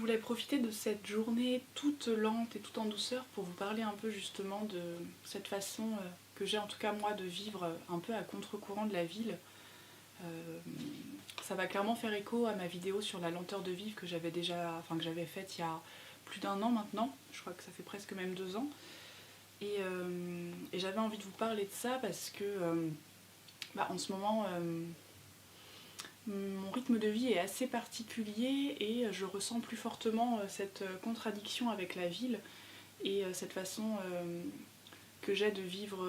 voulais profiter de cette journée toute lente et toute en douceur pour vous parler un peu justement de cette façon que j'ai en tout cas moi de vivre un peu à contre-courant de la ville. Ça va clairement faire écho à ma vidéo sur la lenteur de vivre que j'avais faite il y a plus d'1 an maintenant, je crois que ça fait presque même 2 ans. Et j'avais envie de vous parler de ça parce que en ce moment mon rythme de vie est assez particulier et je ressens plus fortement cette contradiction avec la ville et cette façon que j'ai de vivre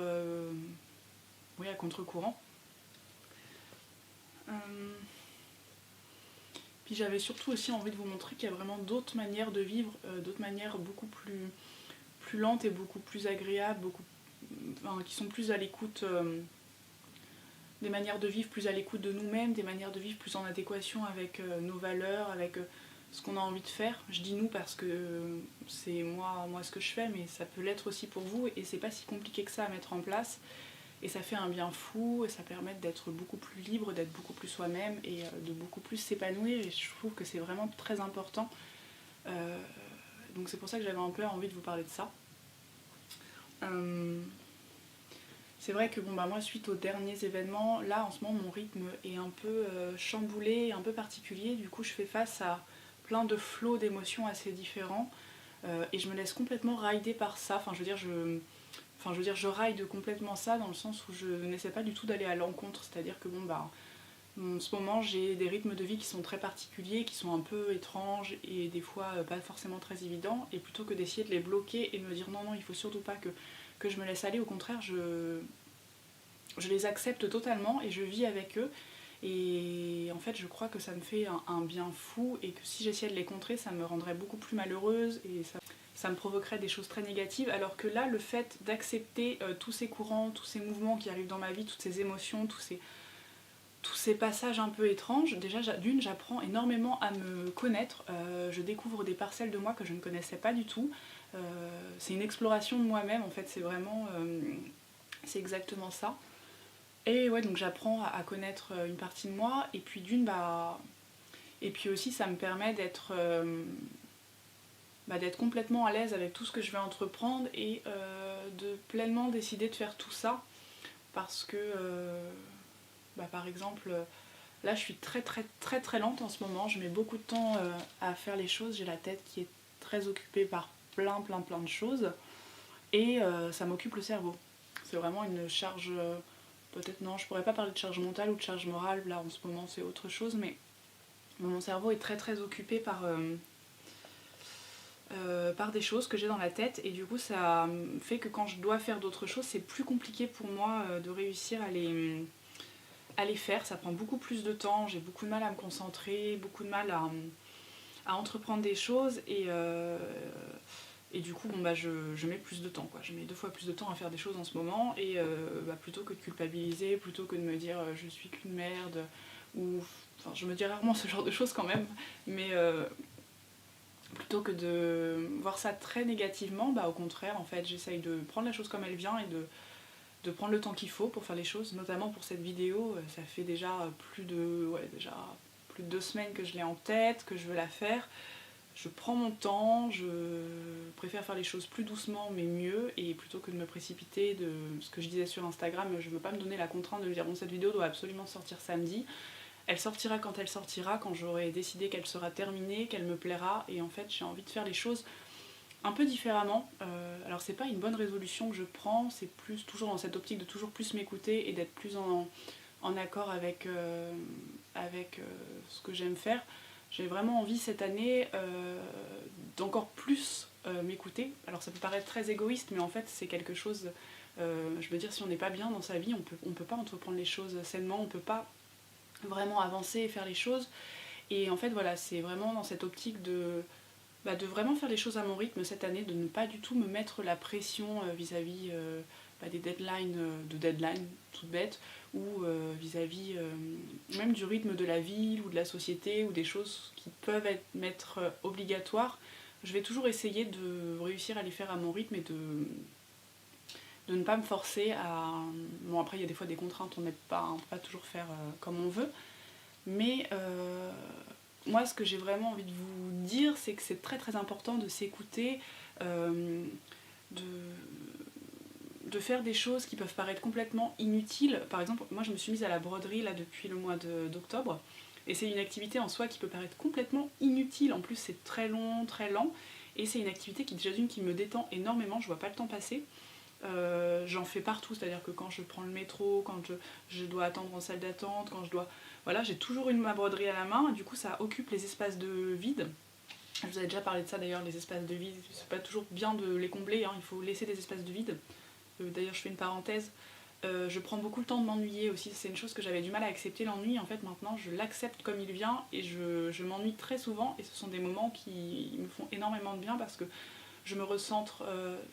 à contre-courant. Puis j'avais surtout aussi envie de vous montrer qu'il y a vraiment d'autres manières de vivre, d'autres manières beaucoup plus lentes et beaucoup plus agréables, qui sont plus à l'écoute, des manières de vivre plus à l'écoute de nous-mêmes, des manières de vivre plus en adéquation avec nos valeurs, avec ce qu'on a envie de faire. Je dis nous parce que c'est moi ce que je fais, mais ça peut l'être aussi pour vous et c'est pas si compliqué que ça à mettre en place. Et ça fait un bien fou et ça permet d'être beaucoup plus libre, d'être beaucoup plus soi-même et de beaucoup plus s'épanouir. Et je trouve que c'est vraiment très important. Donc c'est pour ça que j'avais un peu envie de vous parler de ça. C'est vrai que moi suite aux derniers événements, là en ce moment mon rythme est un peu chamboulé, un peu particulier. Du coup je fais face à plein de flots d'émotions assez différents. Et je me laisse complètement rider par ça. Je ride complètement ça dans le sens où je n'essaie pas du tout d'aller à l'encontre, c'est-à-dire que en ce moment j'ai des rythmes de vie qui sont très particuliers, qui sont un peu étranges et des fois pas forcément très évidents, et plutôt que d'essayer de les bloquer et de me dire non il faut surtout pas que je me laisse aller, au contraire je les accepte totalement et je vis avec eux. Et en fait je crois que ça me fait un bien fou et que si j'essayais de les contrer ça me rendrait beaucoup plus malheureuse et ça me provoquerait des choses très négatives, alors que là le fait d'accepter tous ces courants, tous ces mouvements qui arrivent dans ma vie, toutes ces émotions, tous ces passages un peu étranges, déjà d'une j'apprends énormément à me connaître, je découvre des parcelles de moi que je ne connaissais pas du tout, c'est une exploration de moi-même en fait, c'est vraiment, c'est exactement ça. Et ouais, donc j'apprends à connaître une partie de moi, et puis et puis aussi ça me permet d'être complètement à l'aise avec tout ce que je vais entreprendre et de pleinement décider de faire tout ça parce que par exemple là je suis très très très très lente en ce moment, je mets beaucoup de temps à faire les choses, j'ai la tête qui est très occupée par plein de choses et ça m'occupe le cerveau. C'est vraiment une charge, peut-être non, je pourrais pas parler de charge mentale ou de charge morale, là en ce moment c'est autre chose, mais mon cerveau est très très occupé par des choses que j'ai dans la tête et du coup ça fait que quand je dois faire d'autres choses c'est plus compliqué pour moi de réussir à les faire, ça prend beaucoup plus de temps, j'ai beaucoup de mal à me concentrer, beaucoup de mal à entreprendre des choses et du coup je mets plus de temps quoi. Je mets 2 fois plus de temps à faire des choses en ce moment et plutôt que de culpabiliser, plutôt que de me dire je suis qu'une merde ou enfin je me dis rarement ce genre de choses quand même, mais plutôt que de voir ça très négativement, au contraire en fait j'essaye de prendre la chose comme elle vient et de prendre le temps qu'il faut pour faire les choses, notamment pour cette vidéo. Ça fait déjà plus de 2 semaines que je l'ai en tête, que je veux la faire. Je prends mon temps, je préfère faire les choses plus doucement mais mieux, et plutôt que de me précipiter, de ce que je disais sur Instagram, je veux pas me donner la contrainte de me dire bon cette vidéo doit absolument sortir samedi. Elle sortira quand elle sortira, quand j'aurai décidé qu'elle sera terminée, qu'elle me plaira, et en fait j'ai envie de faire les choses un peu différemment. Alors c'est pas une bonne résolution que je prends, c'est plus toujours dans cette optique de toujours plus m'écouter et d'être plus en accord avec ce que j'aime faire. J'ai vraiment envie cette année d'encore plus m'écouter. Alors ça peut paraître très égoïste, mais en fait c'est quelque chose, je veux dire si on n'est pas bien dans sa vie, on peut pas entreprendre les choses sainement, on peut pas vraiment avancer et faire les choses. Et en fait voilà, c'est vraiment dans cette optique de vraiment faire les choses à mon rythme cette année, de ne pas du tout me mettre la pression vis-à-vis des deadlines toutes bêtes, ou vis-à-vis même du rythme de la ville ou de la société, ou des choses qui peuvent m'être obligatoires. Je vais toujours essayer de réussir à les faire à mon rythme et de ne pas me forcer à... Bon après il y a des fois des contraintes, on peut pas toujours faire comme on veut, mais moi ce que j'ai vraiment envie de vous dire, c'est que c'est très très important de s'écouter, de, de faire des choses qui peuvent paraître complètement inutiles. Par exemple, moi je me suis mise à la broderie là depuis le mois d'octobre, et c'est une activité en soi qui peut paraître complètement inutile. En plus c'est très long, très lent, et c'est une activité qui déjà d'une qui me détend énormément, je vois pas le temps passer. J'en fais partout, c'est-à-dire que quand je prends le métro, quand je dois attendre en salle d'attente, quand je dois... Voilà, j'ai toujours ma broderie à la main, et du coup ça occupe les espaces de vide. Je vous avais déjà parlé de ça d'ailleurs, les espaces de vide, c'est pas toujours bien de les combler, hein, il faut laisser des espaces de vide. D'ailleurs je fais une parenthèse, je prends beaucoup le temps de m'ennuyer aussi, c'est une chose que j'avais du mal à accepter, l'ennui. En fait maintenant je l'accepte comme il vient, et je m'ennuie très souvent, et ce sont des moments qui me font énormément de bien parce que je me recentre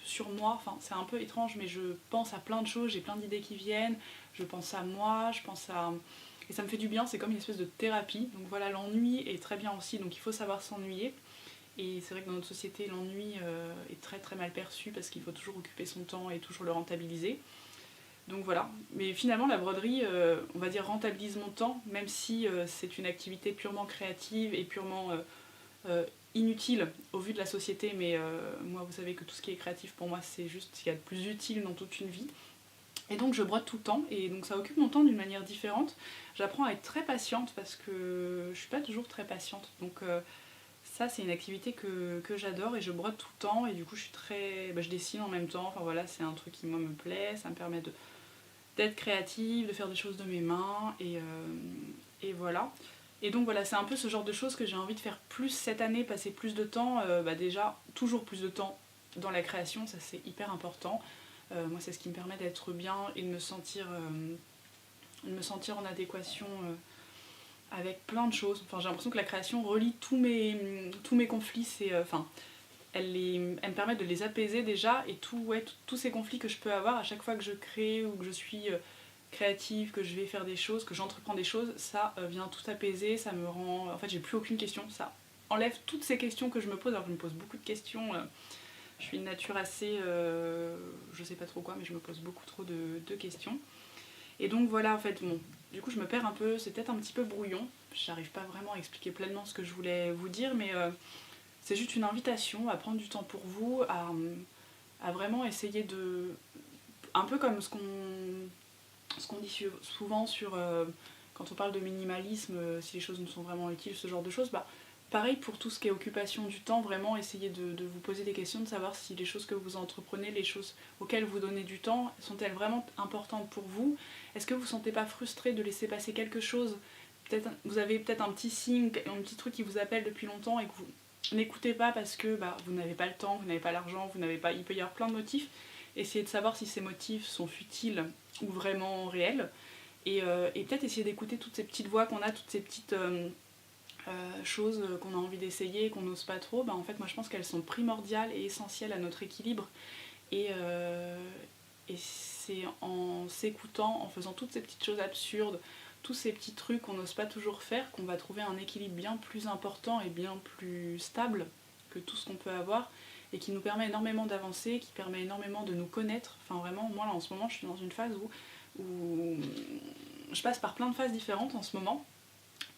sur moi, enfin c'est un peu étrange mais je pense à plein de choses, j'ai plein d'idées qui viennent, je pense à moi, je pense à... Et ça me fait du bien, c'est comme une espèce de thérapie. Donc voilà, l'ennui est très bien aussi, donc il faut savoir s'ennuyer. Et c'est vrai que dans notre société, l'ennui est très très mal perçu parce qu'il faut toujours occuper son temps et toujours le rentabiliser. Donc voilà, mais finalement la broderie, on va dire rentabilise mon temps, même si c'est une activité purement créative et purement inutile au vu de la société, mais moi vous savez que tout ce qui est créatif pour moi c'est juste ce qu'il y a de plus utile dans toute une vie. Et donc je brode tout le temps, et donc ça occupe mon temps d'une manière différente. J'apprends à être très patiente parce que je suis pas toujours très patiente, donc ça c'est une activité que j'adore, et je brode tout le temps, et du coup je suis très... je dessine en même temps, enfin voilà, c'est un truc qui moi me plaît, ça me permet d'être créative, de faire des choses de mes mains, et voilà. Et donc voilà, c'est un peu ce genre de choses que j'ai envie de faire plus cette année, passer plus de temps, déjà toujours plus de temps dans la création, ça c'est hyper important. Moi c'est ce qui me permet d'être bien et de me sentir en adéquation avec plein de choses. Enfin, j'ai l'impression que la création relie tous mes conflits, elle me permet de les apaiser déjà, et tous ces conflits que je peux avoir à chaque fois que je crée ou que je suis créative, que je vais faire des choses, que j'entreprends des choses, ça vient tout apaiser, ça me rend... En fait, j'ai plus aucune question, ça enlève toutes ces questions que je me pose, alors que je me pose beaucoup de questions. Je suis une nature assez... je sais pas trop quoi, mais je me pose beaucoup trop de questions. Et donc voilà, en fait, bon, du coup je me perds un peu, c'est peut-être un petit peu brouillon, j'arrive pas vraiment à expliquer pleinement ce que je voulais vous dire, mais c'est juste une invitation à prendre du temps pour vous, à vraiment essayer de... Un peu comme ce qu'on dit souvent sur... quand on parle de minimalisme, si les choses nous sont vraiment utiles, ce genre de choses, pareil pour tout ce qui est occupation du temps, vraiment essayer de vous poser des questions, de savoir si les choses que vous entreprenez, les choses auxquelles vous donnez du temps, sont-elles vraiment importantes pour vous? Est-ce que vous ne vous sentez pas frustré de laisser passer quelque chose? Vous avez peut-être un petit signe, un petit truc qui vous appelle depuis longtemps et que vous n'écoutez pas parce que vous n'avez pas le temps, vous n'avez pas l'argent, il peut y avoir plein de motifs. Essayez de savoir si ces motifs sont futiles ou vraiment réels. Et peut-être essayer d'écouter toutes ces petites voix qu'on a, toutes ces petites... choses qu'on a envie d'essayer, qu'on n'ose pas trop, en fait moi je pense qu'elles sont primordiales et essentielles à notre équilibre, et c'est en s'écoutant, en faisant toutes ces petites choses absurdes, tous ces petits trucs qu'on n'ose pas toujours faire, qu'on va trouver un équilibre bien plus important et bien plus stable que tout ce qu'on peut avoir, et qui nous permet énormément d'avancer, qui permet énormément de nous connaître. Enfin vraiment, moi là en ce moment je suis dans une phase où je passe par plein de phases différentes en ce moment.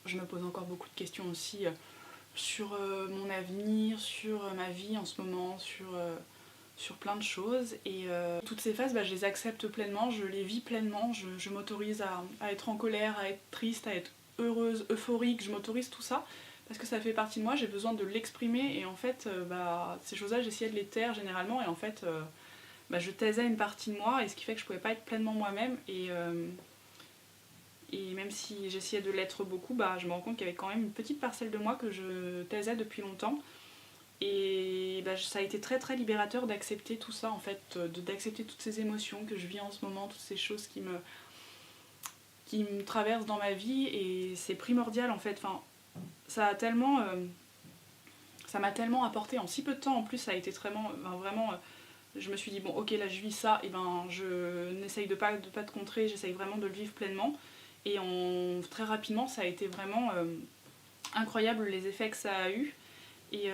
Je me pose encore beaucoup de questions aussi sur mon avenir, sur ma vie en ce moment, sur plein de choses. Et toutes ces phases, je les accepte pleinement, je les vis pleinement, je m'autorise à être en colère, à être triste, à être heureuse, euphorique, je m'autorise tout ça parce que ça fait partie de moi, j'ai besoin de l'exprimer, et en fait ces choses-là j'essayais de les taire généralement, et en fait je taisais une partie de moi, et ce qui fait que je pouvais pas être pleinement moi-même, et même si j'essayais de l'être beaucoup, je me rends compte qu'il y avait quand même une petite parcelle de moi que je taisais depuis longtemps. Et ça a été très très libérateur d'accepter tout ça en fait, d'accepter toutes ces émotions que je vis en ce moment, toutes ces choses qui me traversent dans ma vie, et c'est primordial en fait. Enfin, ça m'a tellement apporté en si peu de temps, en plus ça a été vraiment je me suis dit bon ok là je vis ça, et je n'essaye de pas te contrer, j'essaye vraiment de le vivre pleinement. Et très rapidement, ça a été vraiment incroyable les effets que ça a eu. Et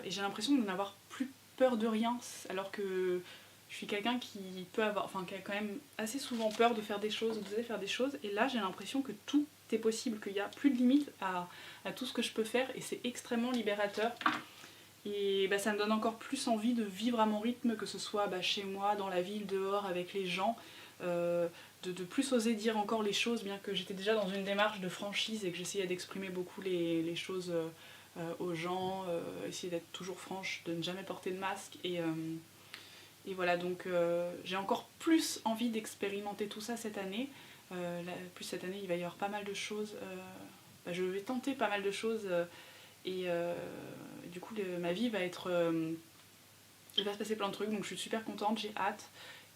j'ai l'impression de n'avoir plus peur de rien, alors que je suis quelqu'un qui qui a quand même assez souvent peur de faire des choses, d'oser faire des choses. Et là, j'ai l'impression que tout est possible, qu'il n'y a plus de limite à tout ce que je peux faire et c'est extrêmement libérateur. Et bah, ça me donne encore plus envie de vivre à mon rythme, que ce soit chez moi, dans la ville, dehors, avec les gens, de plus oser dire encore les choses, bien que j'étais déjà dans une démarche de franchise et que j'essayais d'exprimer beaucoup les choses aux gens, essayer d'être toujours franche, de ne jamais porter de masque. Et voilà, donc j'ai encore plus envie d'expérimenter tout ça cette année. Plus cette année, il va y avoir pas mal de choses. Je vais tenter pas mal de choses. Et du coup ma vie va être il va se passer plein de trucs, donc je suis super contente, j'ai hâte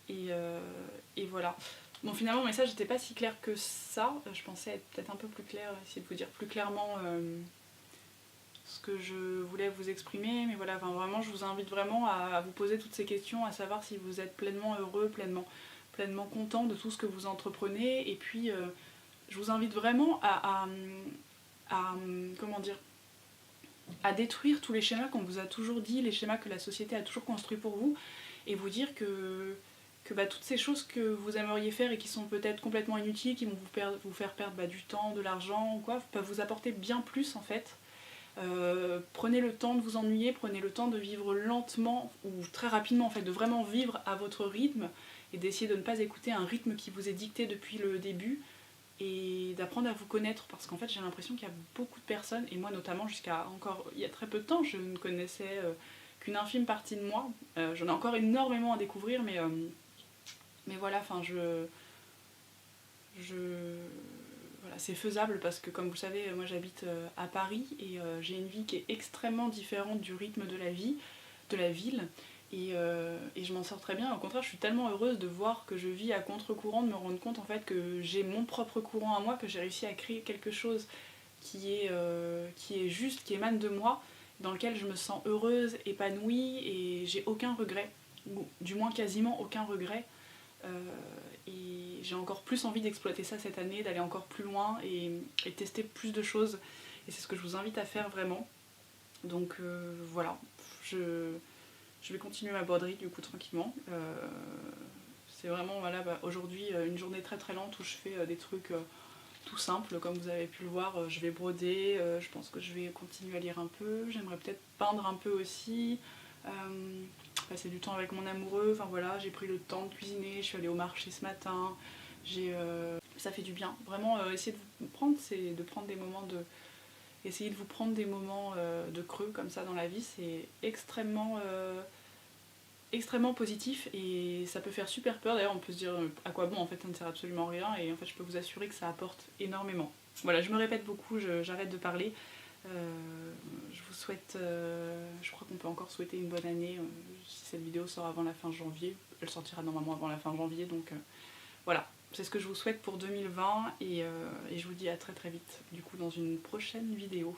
et voilà. Bon, finalement mon message n'était pas si clair que ça, je pensais être peut-être un peu plus clair, essayer de vous dire plus clairement ce que je voulais vous exprimer, mais voilà, enfin, vraiment je vous invite vraiment à vous poser toutes ces questions, à savoir si vous êtes pleinement heureux, pleinement content de tout ce que vous entreprenez, et puis je vous invite vraiment comment dire, à détruire tous les schémas qu'on vous a toujours dit, les schémas que la société a toujours construits pour vous, et vous dire que toutes ces choses que vous aimeriez faire et qui sont peut-être complètement inutiles, qui vont vous faire perdre du temps, de l'argent ou quoi, peuvent vous apporter bien plus en fait. Prenez le temps de vous ennuyer, prenez le temps de vivre lentement ou très rapidement en fait, de vraiment vivre à votre rythme et d'essayer de ne pas écouter un rythme qui vous est dicté depuis le début, et d'apprendre à vous connaître, parce qu'en fait j'ai l'impression qu'il y a beaucoup de personnes, et moi notamment jusqu'à encore il y a très peu de temps je ne connaissais qu'une infime partie de moi, j'en ai encore énormément à découvrir, mais voilà, enfin voilà, c'est faisable parce que comme vous savez moi j'habite à Paris et j'ai une vie qui est extrêmement différente du rythme de la ville. Et je m'en sors très bien, au contraire je suis tellement heureuse de voir que je vis à contre-courant, de me rendre compte en fait que j'ai mon propre courant à moi, que j'ai réussi à créer quelque chose qui est juste, qui émane de moi, dans lequel je me sens heureuse, épanouie et j'ai aucun regret, ou du moins quasiment aucun regret. Et j'ai encore plus envie d'exploiter ça cette année, d'aller encore plus loin et tester plus de choses, et c'est ce que je vous invite à faire vraiment. Donc voilà, je vais continuer ma broderie du coup tranquillement. C'est vraiment voilà, aujourd'hui une journée très très lente où je fais des trucs tout simples, comme vous avez pu le voir. Je vais broder, je pense que je vais continuer à lire un peu, j'aimerais peut-être peindre un peu aussi, passer du temps avec mon amoureux, enfin voilà, j'ai pris le temps de cuisiner, je suis allée au marché ce matin, ça fait du bien. Vraiment essayer de vous prendre, des moments de... Essayer de vous prendre des moments de creux comme ça dans la vie, c'est extrêmement positif et ça peut faire super peur. D'ailleurs on peut se dire à quoi bon, en fait ça ne sert absolument à rien, et en fait je peux vous assurer que ça apporte énormément. Voilà, je me répète beaucoup, j'arrête de parler. Je vous souhaite, je crois qu'on peut encore souhaiter une bonne année. Si cette vidéo sort avant la fin janvier, elle sortira normalement avant la fin janvier, donc voilà, c'est ce que je vous souhaite pour 2020 et je vous dis à très très vite du coup dans une prochaine vidéo.